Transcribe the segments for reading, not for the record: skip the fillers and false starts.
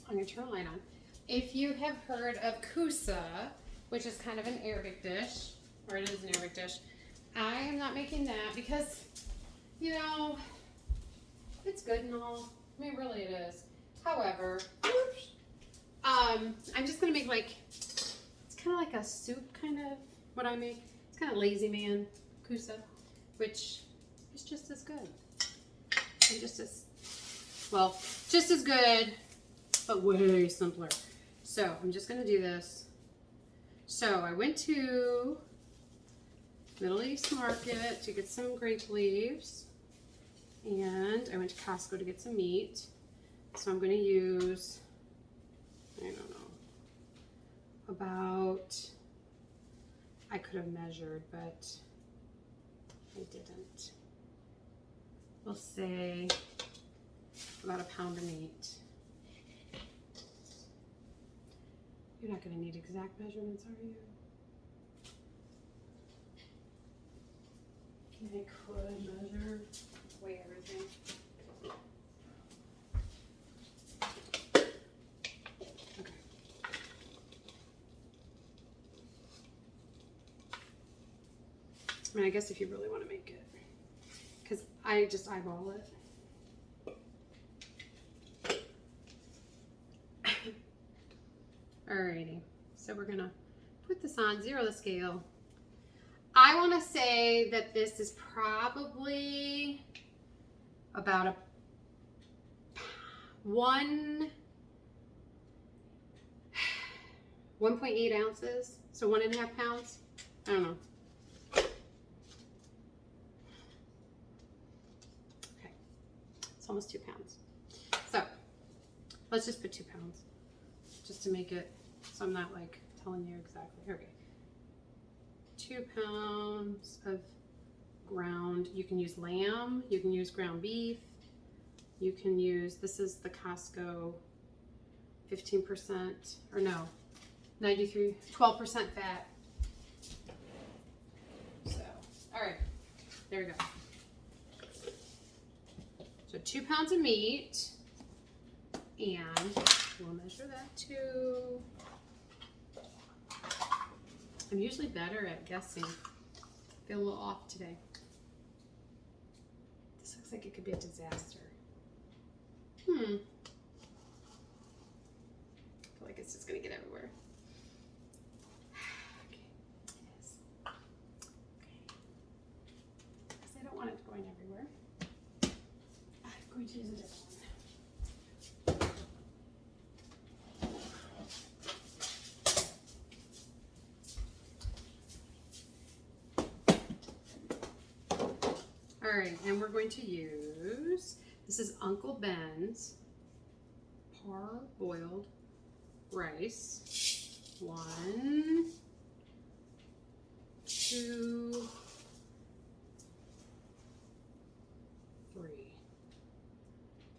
I'm going to turn the light on. If you have heard of Kusa, which is kind of an Arabic dish, or it is an Arabic dish, I am not making that because, you know, it's good and all. I mean, really it is. However, I'm just going to make like, it's kind of like a soup kind of what I make. It's kind of lazy man Kusa, which is just as good. And just as, well, just as good, but way simpler. So I'm just going to do this. So I went to Middle East Market to get some grape leaves, and I went to Costco to get some meat. So I'm going to use, I don't know, about, I could have measured, but I didn't. We'll say about a pound of meat. You're not going to need exact measurements, are you? I could measure, weigh everything. Okay. I mean, I guess if you really want to make it, because I just eyeball it. Alrighty, so we're gonna put this on, zero the scale. I want to say that this is probably about a 1.8 ounces, so 1.5 pounds. I don't know. Okay, it's almost 2 pounds. So let's just put 2 pounds, just to make it so I'm not like telling you exactly. Okay, 2 pounds of ground. You can use lamb, you can use ground beef, you can use, this is the Costco 15%, or no, 12% fat. So, all right, there we go. So 2 pounds of meat, and we'll measure that too. I'm usually better at guessing. Feel a little off today. This looks like it could be a disaster. I feel like it's just gonna get everywhere. Okay, it is. Okay. Because I don't want it going everywhere. I'm going to use a different one. All right, and we're going to use, this is Uncle Ben's parboiled rice. 1, 2, 3.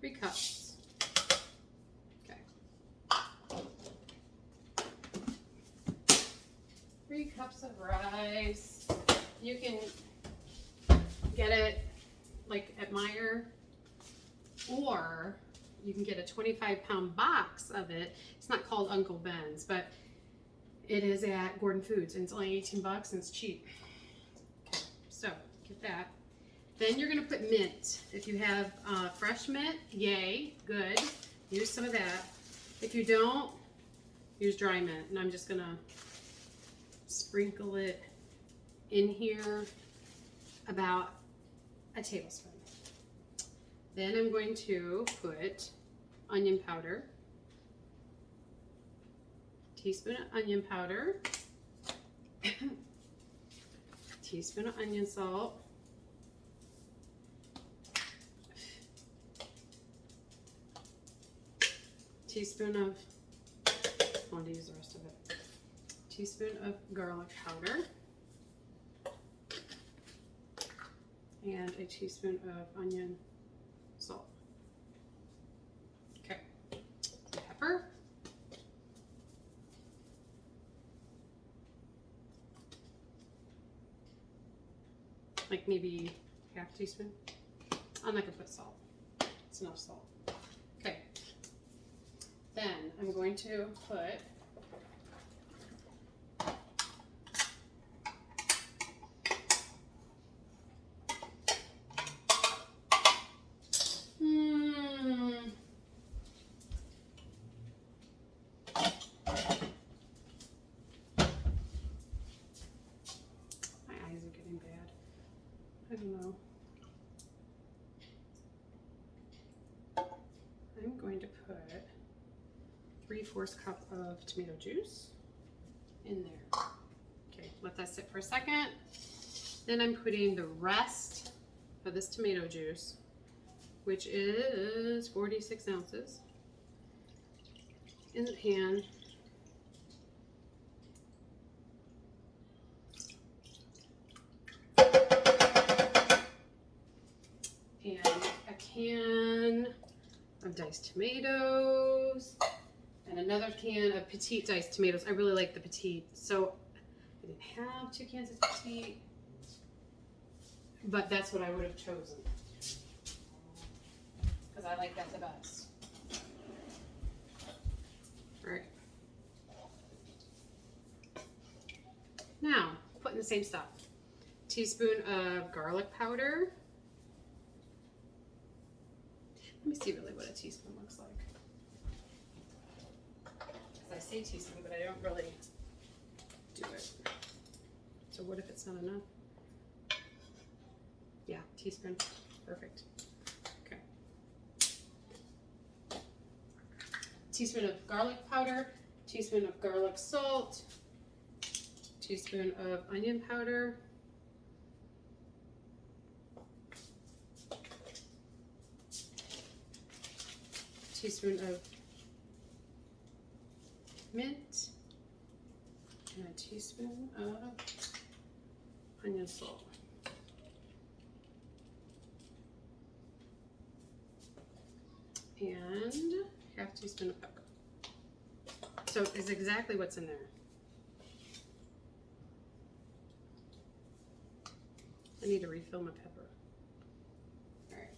3 cups. Okay. 3 cups of rice. You can get it like at Meijer, or you can get a 25-pound box of it. It's not called Uncle Ben's, but it is at Gordon Foods, and it's only 18 bucks and it's cheap. Okay, so get that. Then you're gonna put mint. If you have fresh mint, yay, good. Use some of that. If you don't, use dry mint. And I'm just gonna sprinkle it in here, about a tablespoon. Then I'm going to put onion powder, teaspoon of onion powder, teaspoon of onion salt, teaspoon of, I want to use the rest of it, teaspoon of garlic powder, and a teaspoon of onion salt. Okay, pepper, like maybe half teaspoon. I'm not gonna put salt. It's enough salt. Okay. Then I'm going to put I don't know. I'm going to put 3/4 cup of tomato juice in there. Okay, let that sit for a second. Then I'm putting the rest of this tomato juice, which is 46 ounces, in the pan. And a can of diced tomatoes and another can of petite diced tomatoes. I really like the petite, so I didn't have 2 cans of petite, but that's what I would have chosen because I like that the best. All right. Now, put in the same stuff. Teaspoon of garlic powder. Let me see really what a teaspoon looks like. Because I say teaspoon, but I don't really do it. So what if it's not enough? Yeah, teaspoon. Perfect. Okay. Teaspoon of garlic powder, teaspoon of garlic salt, teaspoon of onion powder, teaspoon of mint, and a teaspoon of onion salt. And half teaspoon of pepper. So is exactly what's in there. I need to refill my pepper. All right.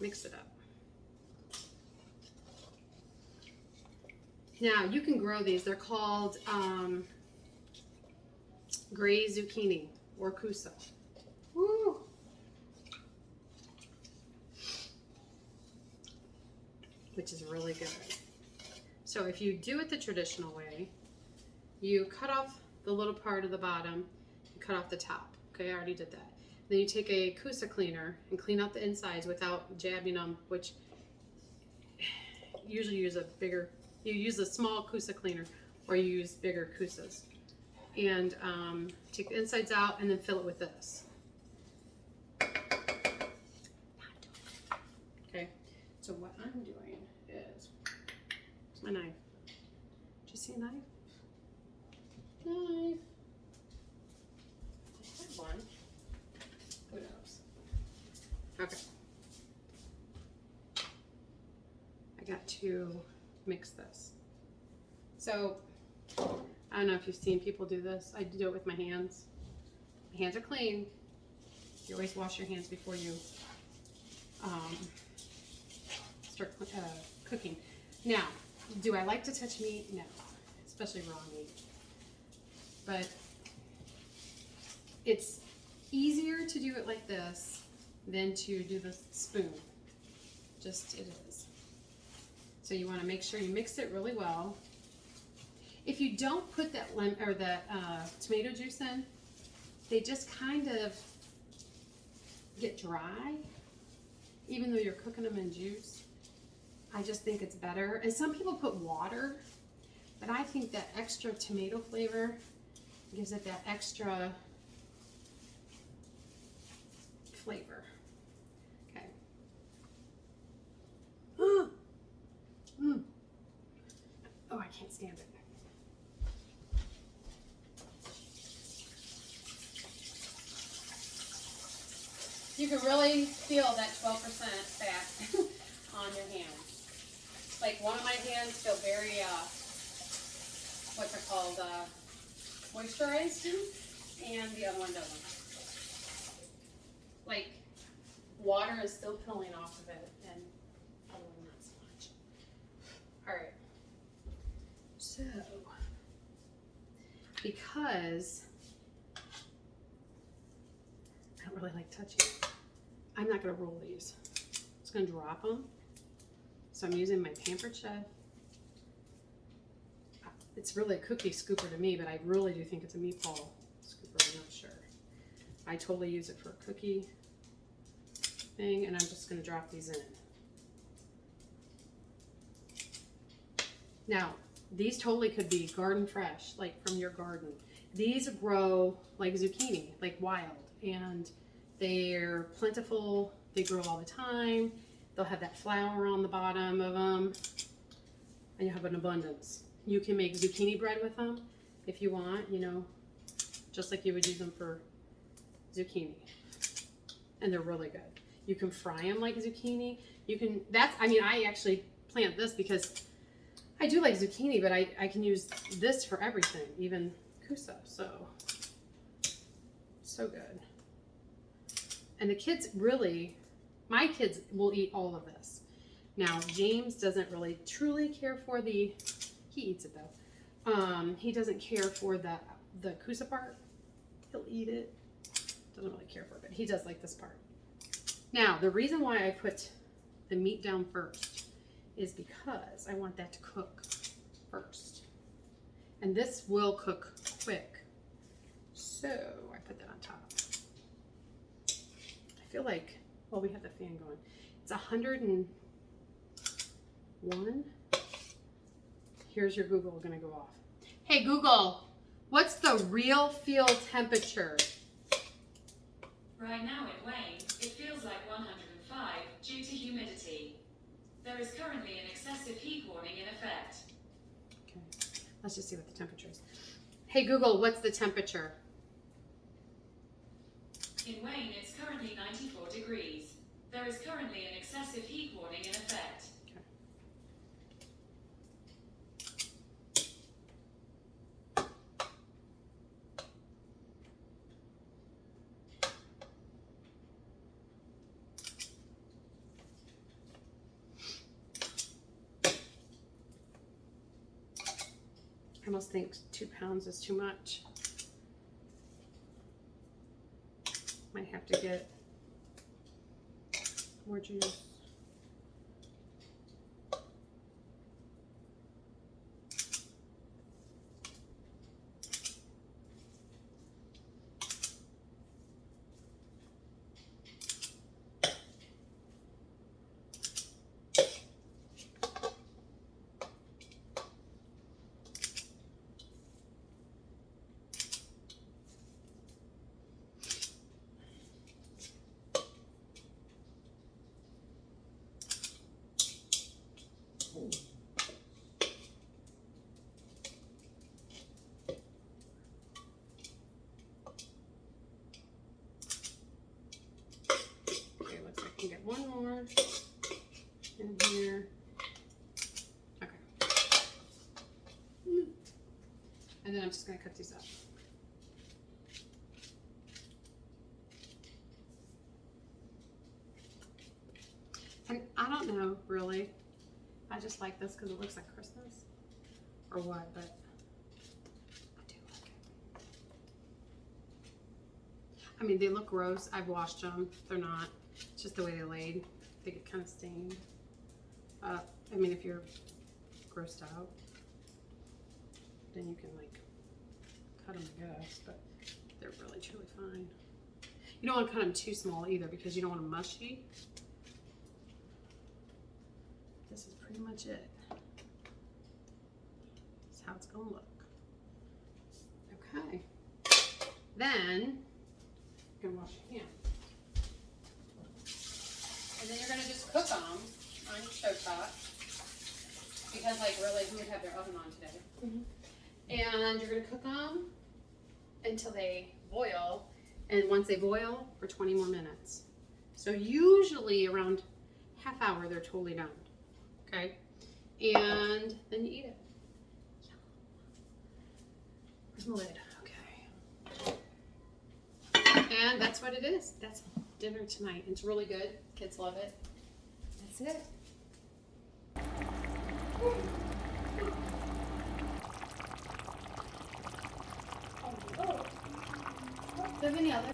Mix it up. Now you can grow these. They're called gray zucchini or Kusa. Woo! Which is really good. So if you do it the traditional way, you cut off the little part of the bottom, you cut off the top. Okay, I already did that. Then you take a Kusa cleaner and clean out the insides without jabbing them, which usually use you use a small Kusa cleaner or you use bigger Kusas. And take the insides out and then fill it with this. Okay, so what I'm doing is, where's my knife? Did you see a knife? Knife. I had one. Who knows? Okay. I got to mix this. So, I don't know if you've seen people do this. I do it with my hands. My hands are clean. You always wash your hands before you start cooking. Now, do I like to touch meat? No, especially raw meat. But it's easier to do it like this than to do the spoon. Just it is. So you want to make sure you mix it really well. If you don't put that tomato juice in, they just kind of get dry, even though you're cooking them in juice. I just think it's better. And some people put water, but I think that extra tomato flavor gives it that extra flavor. Okay. Oh, I can't stand it. You can really feel that 12% fat on your hands. Like one of my hands feel very, what's it called, moisturized, and the other one doesn't. Like water is still pulling off of it, and other one not so much. So, because I don't really like touching, I'm not going to roll these. I'm just going to drop them. So I'm using my Pampered Chef. It's really a cookie scooper to me, but I really do think it's a meatball scooper. I'm not sure. I totally use it for a cookie thing, and I'm just going to drop these in. Now, these totally could be garden fresh, like from your garden. These grow like zucchini, like wild, and they're plentiful. They grow all the time. They'll have that flour on the bottom of them, and you have an abundance. You can make zucchini bread with them if you want, you know, just like you would use them for zucchini. And they're really good. You can fry them like zucchini. You can, I actually plant this because I do like zucchini, but I can use this for everything, even Kusa. So good. And the kids really, my kids will eat all of this. Now, James doesn't really truly care for he eats it though. He doesn't care for the Kusa part. He'll eat it. Doesn't really care for it, but he does like this part. Now, the reason why I put the meat down first is because I want that to cook first. And this will cook quick. So I put that on top. I feel like, well, we have the fan going. It's 101. Here's your Google gonna go off. Hey Google, what's the real field temperature? Right now in Wayne, it feels like 105 due to humidity. There is currently an excessive heat warning in effect. Okay, let's just see what the temperature is. Hey Google, what's the temperature? In Wayne, it's currently 94 degrees. There is currently an excessive heat warning in effect. I almost think 2 pounds is too much. Might have to get more juice. Okay, looks like I can get one more in here. Okay. And then I'm just going to cut these up. And I don't know, really. I just like this because it looks like Christmas. Or what, but I do like it. I mean, they look gross. I've washed them. They're not. It's just the way they're laid. They get kind of stained. I mean, if you're grossed out, then you can, like, cut them, I guess. But they're really, truly fine. You don't want to cut them too small either because you don't want them mushy. This is pretty much it. That's how it's gonna look. Okay. Then you're gonna wash your hands. And then you're gonna just cook them on your stovetop. Because like really, who would have their oven on today? And you're gonna cook them until they boil. And once they boil, for 20 more minutes. So usually around half hour, they're totally done. Okay, and then you eat it. Where's my lid? Okay. And that's what it is. That's dinner tonight. It's really good. Kids love it. That's it. Do you have any other?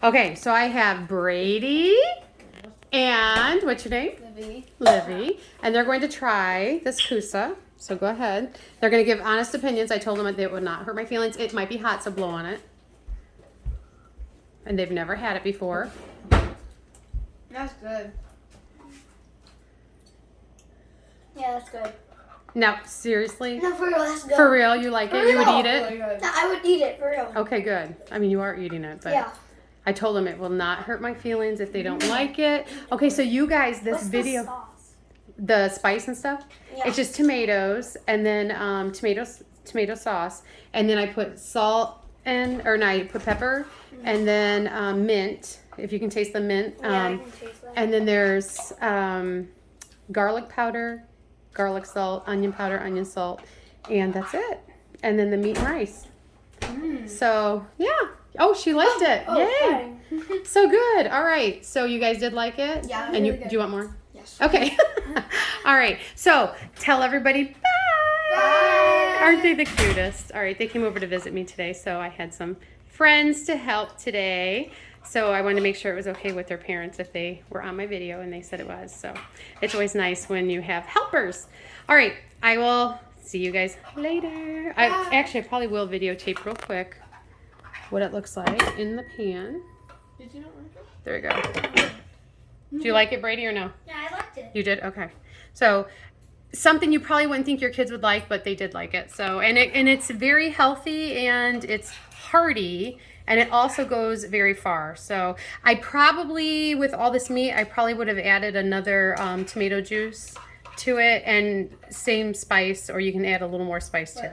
Okay, so I have Brady and what's your name? Livy. And they're going to try this Kusa. So go ahead. They're going to give honest opinions. I told them that it would not hurt my feelings. It might be hot, so blow on it. And they've never had it before. That's good. Yeah, that's good. Now, seriously? No, for real, that's good. For real, you like For it? You would real. eat it? Really good. No, I would eat it, for real. Okay, good. I mean, you are eating it, but Yeah. I told them it will not hurt my feelings if they don't like it. Okay, so you guys, this What's video, the sauce? the spice and stuff, Yeah. it's just tomatoes and then tomato sauce, and then I put salt and I put pepper and then mint. If you can taste the mint, Yeah, I can taste that. and then there's garlic powder, garlic salt, onion powder, onion salt, and that's it. And then the meat and rice. So yeah. Oh, she liked it. Yay. Fine. So good. All right. So you guys did like it? Yeah, And really good. do you want more? Yes. Okay. All right. So tell everybody bye. Bye. Aren't they the cutest? All right. They came over to visit me today, so I had some friends to help today. So I wanted to make sure it was okay with their parents if they were on my video, and they said it was. So it's always nice when you have helpers. All right. I will see you guys later. I probably will videotape real quick what it looks like in the pan. Did you not like it? There we go. Do you like it, Brady, or no? Yeah, I liked it. You did? Okay. So something you probably wouldn't think your kids would like, but they did like it. So and it's very healthy and it's hearty and it also goes very far. So I probably, with all this meat, I probably would have added another tomato juice to it and same spice, or you can add a little more spice too.